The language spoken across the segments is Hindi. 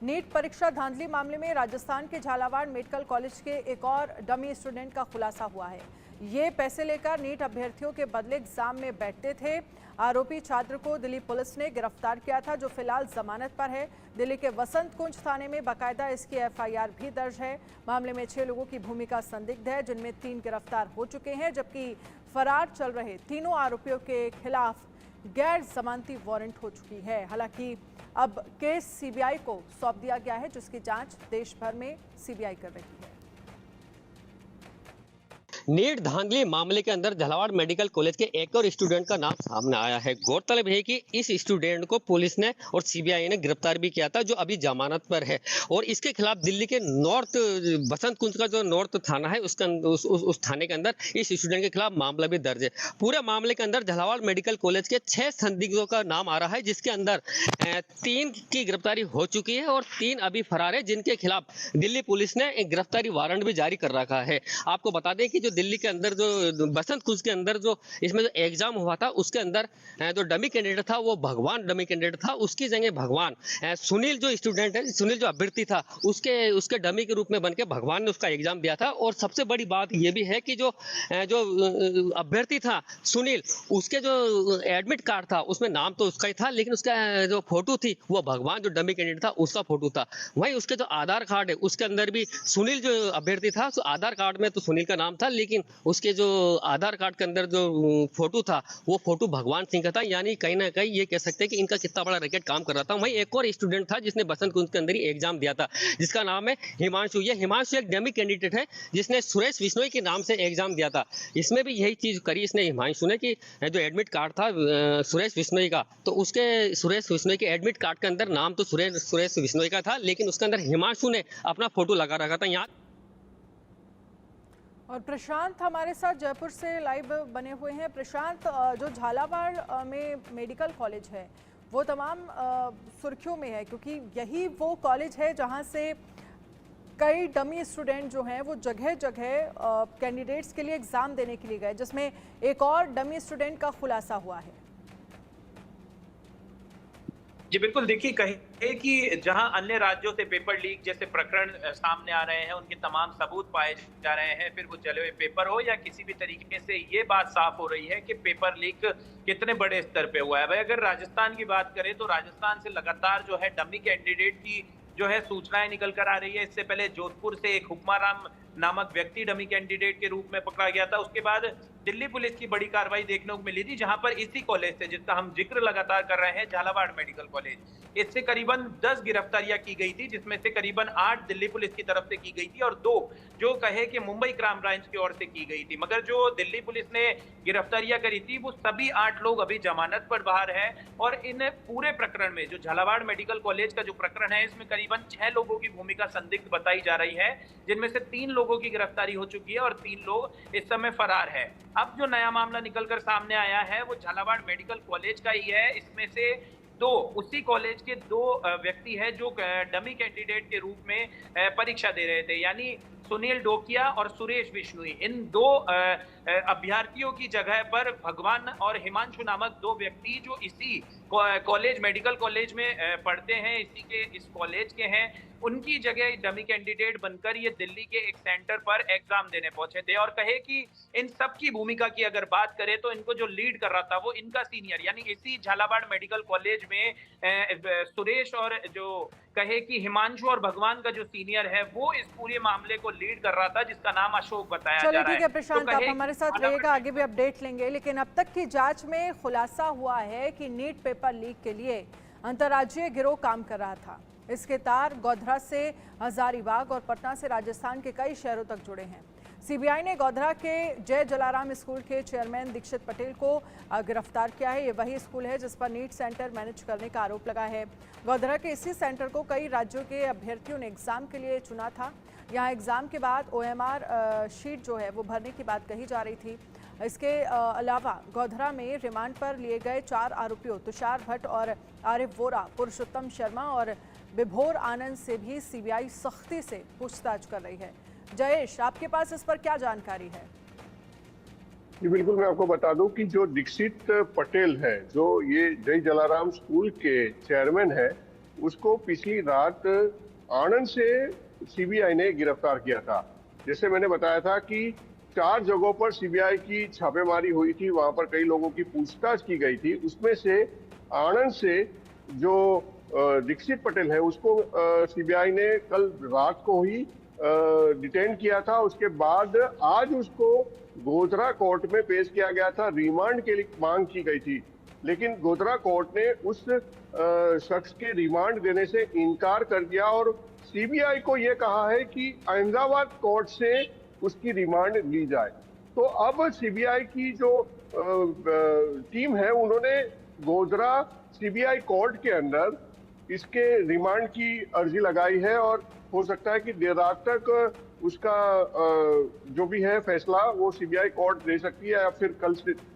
नीट परीक्षा धांधली मामले में राजस्थान के झालावाड़ मेडिकल कॉलेज के एक और डमी स्टूडेंट का खुलासा हुआ है। ये पैसे लेकर नीट अभ्यर्थियों के बदले एग्जाम में बैठते थे। आरोपी छात्र को दिल्ली पुलिस ने गिरफ्तार किया था, जो फिलहाल जमानत पर है। दिल्ली के वसंत कुंज थाने में बाकायदा इसकी एफआईआर भी दर्ज है। मामले में 6 लोगों की भूमिका संदिग्ध है, जिनमें 3 गिरफ्तार हो चुके हैं, जबकि फरार चल रहे तीनों आरोपियों के खिलाफ गैर जमानती वारंट हो चुकी है। हालांकि अब केस सीबीआई को सौंप दिया गया है, जिसकी जांच देश भर में सीबीआई कर रही है। नीट धांधली मामले के अंदर झालावाड़ मेडिकल कॉलेज के एक और स्टूडेंट का नाम सामने आया है। गौरतलब है कि इस स्टूडेंट को पुलिस ने और सीबीआई ने गिरफ्तार भी किया था, जो अभी जमानत पर है। और इसके खिलाफ दिल्ली के नॉर्थ बसंत कुंज का जो नॉर्थ थाना है, उस थाने के अंदर इस स्टूडेंट के खिलाफ मामला भी दर्ज है। पूरे मामले के अंदर झालावाड़ मेडिकल कॉलेज के 6 संदिग्धों का नाम आ रहा है, जिसके अंदर 3 की गिरफ्तारी हो चुकी है और 3 अभी फरार है, जिनके खिलाफ दिल्ली पुलिस ने एक गिरफ्तारी वारंट भी जारी कर रखा है। आपको बता दें कि जो दिल्ली के अंदर जो बसंत कुंज के अंदर जो इसमें जो एग्जाम हुआ था, उसके अंदर जो डमी कैंडिडेट था वो भगवान डमी कैंडिडेट था। उसकी जगह भगवान सुनील जो स्टूडेंट है, सुनील जो अभ्यर्थी था, उसके डमी के रूप में बनके भगवान ने उसका एग्जाम दिया था। और सबसे बड़ी बात यह भी है कि जो अभ्यर्थी था सुनील, उसके जो एडमिट कार्ड था उसमें नाम तो उसका ही था, लेकिन उसका जो फोटो थी वो भगवान जो डमी कैंडिडेट था उसका फोटो था। वहीं उसके जो आधार कार्ड है उसके अंदर भी सुनील जो अभ्यर्थी था, आधार कार्ड में तो सुनील का नाम था, लेकिन उसके जो आधार कार्ड के अंदर जो फोटो था वो फोटो भगवान सिंह का था। यानी कहीं ना कहीं ये कह सकते हैं कि इनका कितना बड़ा रैकेट काम कर रहा था। वहीं एक और स्टूडेंट था जिसने बसंत कुंज के अंदर ही एग्जाम दिया था, जिसका नाम है हिमांशु। ये हिमांशु एक डमी कैंडिडेट है जिसने सुरेश बिश्नोई के नाम से एग्जाम दिया था। इसमें भी यही चीज करी इसने हिमांशु ने कि जो एडमिट कार्ड था सुरेश बिश्नोई का, तो उसके सुरेश बिश्नोई के एडमिट कार्ड के अंदर नाम तो सुरेश बिश्नोई का था, लेकिन उसके अंदर हिमांशु ने अपना फोटो लगा रखा था। यहाँ और प्रशांत हमारे साथ जयपुर से लाइव बने हुए हैं। प्रशांत, जो झालावाड़ में मेडिकल कॉलेज है वो तमाम सुर्खियों में है, क्योंकि यही वो कॉलेज है जहां से कई डमी स्टूडेंट जो हैं वो जगह जगह कैंडिडेट्स के लिए एग्ज़ाम देने के लिए गए, जिसमें एक और डमी स्टूडेंट का खुलासा हुआ है। जी बिल्कुल, देखिए कहे कि जहां अन्य राज्यों से पेपर लीक जैसे प्रकरण सामने आ रहे हैं, उनके तमाम सबूत पाए जा रहे हैं, फिर वो जले हुए पेपर हो या किसी भी तरीके से ये बात साफ हो रही है कि पेपर लीक कितने बड़े स्तर पे हुआ है। भाई अगर राजस्थान की बात करें तो राजस्थान से लगातार जो है डमी कैंडिडेट की जो है सूचनाएं निकल कर आ रही है। इससे पहले जोधपुर से एक हुक्माराम नामक व्यक्ति डमी कैंडिडेट के रूप में पकड़ा गया था। उसके बाद दिल्ली पुलिस की बड़ी कार्रवाई देखने को मिली थी, जहां पर इसी कॉलेज से, जिसका हम जिक्र लगातार कर रहे हैं, झालावाड़ मेडिकल कॉलेज, इससे करीबन 10 गिरफ्तारियां की गई थी, जिसमें से करीबन 8 दिल्ली पुलिस की तरफ से की गई थी और 2 जो कहे कि मुंबई क्राइम ब्रांच की ओर से की गई थी। मगर जो दिल्ली पुलिस ने गिरफ्तारियां करी थी वो सभी 8 लोग अभी जमानत पर बाहर है। और इन पूरे प्रकरण में जो झालावाड़ मेडिकल कॉलेज का जो प्रकरण है, इसमें करीबन 6 लोगों की भूमिका संदिग्ध बताई जा रही है, जिनमें से 3 लोगों की गिरफ्तारी हो चुकी है और 3 लोग इस समय फरार है। अब जो नया मामला निकलकर सामने आया है वो झालावाड़ मेडिकल कॉलेज का ही है। इसमें से 2 उसी कॉलेज के 2 व्यक्ति है जो डमी कैंडिडेट के रूप में परीक्षा दे रहे थे, यानी सुनील डोकिया और सुरेश बिश्नोई। इन 2 अभ्यर्थियों की जगह पर भगवान और हिमांशु नामक 2 व्यक्ति जो इसी कॉलेज मेडिकल कॉलेज में पढ़ते हैं, इसी के इस कॉलेज के हैं, उनकी जगह डमी कैंडिडेट बनकर ये दिल्ली के एक सेंटर पर एग्जाम देने पहुंचे थे। और कहे कि इन सब की भूमिका की अगर बात करें तो इनको जो लीड कर रहा था वो इनका सीनियर, यानी इसी झालावाड़ मेडिकल कॉलेज में सुरेश और जो कहे कि हिमांशु और भगवान का जो सीनियर है वो इस पूरे मामले को लीड कर रहा था, जिसका नाम अशोक बताया जा रहा है। ठीक है प्रशांत, आप हमारे साथ रहिएगा, आगे भी अपडेट लेंगे। लेकिन अब तक की जांच में खुलासा हुआ है कि नीट पेपर लीक के लिए अंतर्राज्यीय गिरोह काम कर रहा था। इसके तार गोधरा से हजारीबाग और पटना से राजस्थान के कई शहरों तक जुड़े हैं। सीबीआई ने गोधरा के जय जलाराम स्कूल के चेयरमैन दीक्षित पटेल को गिरफ्तार किया है। ये वही स्कूल है जिस पर नीट सेंटर मैनेज करने का आरोप लगा है। गोधरा के इसी सेंटर को कई राज्यों के अभ्यर्थियों ने एग्जाम के लिए चुना था। यहाँ एग्जाम के बाद OMR शीट जो है वो भरने की बात कही जा रही थी। इसके अलावा गोधरा में रिमांड पर लिए गए 4 आरोपियों तुषार भट्ट और आरिफ वोरा, पुरुषोत्तम शर्मा और विभोर आनंद से भी सीबीआई सख्ती से पूछताछ कर रही है। जयेश, आपके पास इस पर क्या जानकारी है? जी बिल्कुल, मैं आपको बता दूं कि जो दीक्षित पटेल है, जो ये जय जलाराम स्कूल के चेयरमैन है, उसको पिछली रात आणंद से सीबीआई ने गिरफ्तार किया था। जैसे मैंने बताया था कि 4 जगहों पर सीबीआई की छापेमारी हुई थी, वहां पर कई लोगों की पूछताछ की गई थी। उसमें से आणंद से जो दीक्षित पटेल है उसको सीबीआई ने कल रात को ही डिटेन किया था। उसके बाद आज उसको गोधरा कोर्ट में पेश किया गया था, रिमांड के लिए मांग की गई थी, लेकिन गोधरा कोर्ट ने उस शख्स के रिमांड देने से इनकार कर दिया और सीबीआई को यह कहा है कि अहमदाबाद कोर्ट से उसकी रिमांड ली जाए। तो अब सीबीआई की जो टीम है उन्होंने गोधरा सीबीआई कोर्ट के अंदर इसके रिमांड की अर्जी लगाई है और हो सकता है कि देर रात तक उसका जो भी है फैसला वो सीबीआई कोर्ट दे सकती है या फिर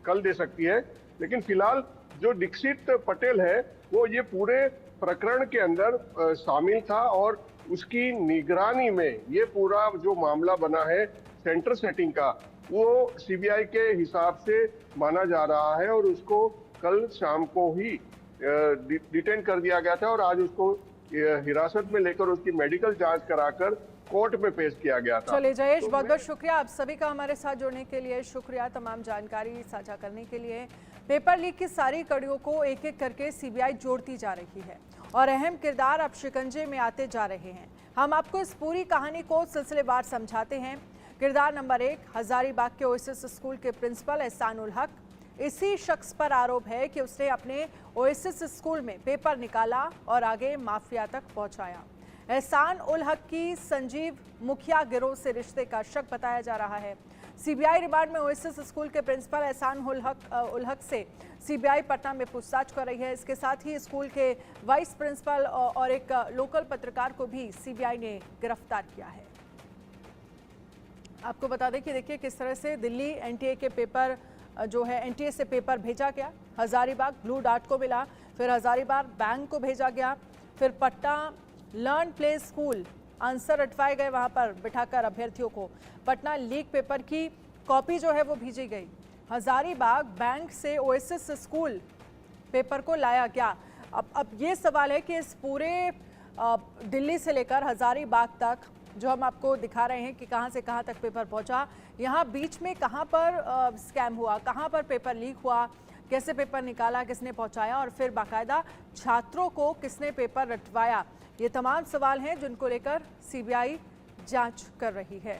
कल दे सकती है। लेकिन फिलहाल जो दीक्षित पटेल है वो ये पूरे प्रकरण के अंदर शामिल था और उसकी निगरानी में ये पूरा जो मामला बना है सेंटर सेटिंग का, वो सीबीआई के हिसाब से माना जा रहा है और उसको कल शाम को ही डिटेन कर दिया गया था और आज उसको हिरासत में लेकर उसकी मेडिकल जांच कराकर कोर्ट में पेश किया गया था। चलिए जयेश, बहुत बहुत शुक्रिया आप सभी का हमारे साथ जुड़ने के लिए, शुक्रिया तमाम जानकारी साझा करने के लिए। पेपर लीक की सारी कड़ियों को एक एक करके सीबीआई जोड़ती जा रही है और अहम किरदार अब शिकंजे में आते जा रहे हैं। हम आपको इस पूरी कहानी को सिलसिलेवार समझाते हैं। किरदार नंबर 1, हजारीबाग के ओएसिस स्कूल के प्रिंसिपल एहसान उल हक। इसी शख्स पर आरोप है कि उसने अपने ओएसिस स्कूल में पेपर निकाला और आगे माफिया तक पहुंचाया। एहसान उल हक की संजीव मुखिया गिरोह से रिश्ते का शक बताया जा रहा है। सीबीआई रिमांड में ओएसिस स्कूल के प्रिंसिपल एहसान उल हक से सीबीआई पटना में पूछताछ कर रही है। इसके साथ ही स्कूल के वाइस प्रिंसिपल और एक लोकल पत्रकार को भी सीबीआई ने गिरफ्तार किया है। आपको बता दें कि देखिए किस तरह से दिल्ली एनटीए के पेपर जो है एनटीए से पेपर भेजा गया, हजारीबाग ब्लू डार्ट को मिला, फिर हजारीबाग बैंक को भेजा गया, फिर Patna learn play school answer रटवाए गए, वहां पर बिठाकर अभ्यर्थियों को पटना लीक पेपर की कॉपी जो है वो भेजी गई। हजारीबाग बैंक से ओएसिस स्कूल पेपर को लाया गया। अब ये सवाल है कि इस पूरे दिल्ली से लेकर हजारीबाग तक जो हम आपको दिखा रहे हैं कि कहां से कहां तक पेपर पहुंचा, यहां बीच में कहां पर स्कैम हुआ, कहां पर पेपर लीक हुआ, कैसे पेपर निकाला, किसने पहुंचाया और फिर बाकायदा छात्रों को किसने पेपर रटवाया, ये तमाम सवाल हैं जिनको लेकर सीबीआई जांच कर रही है।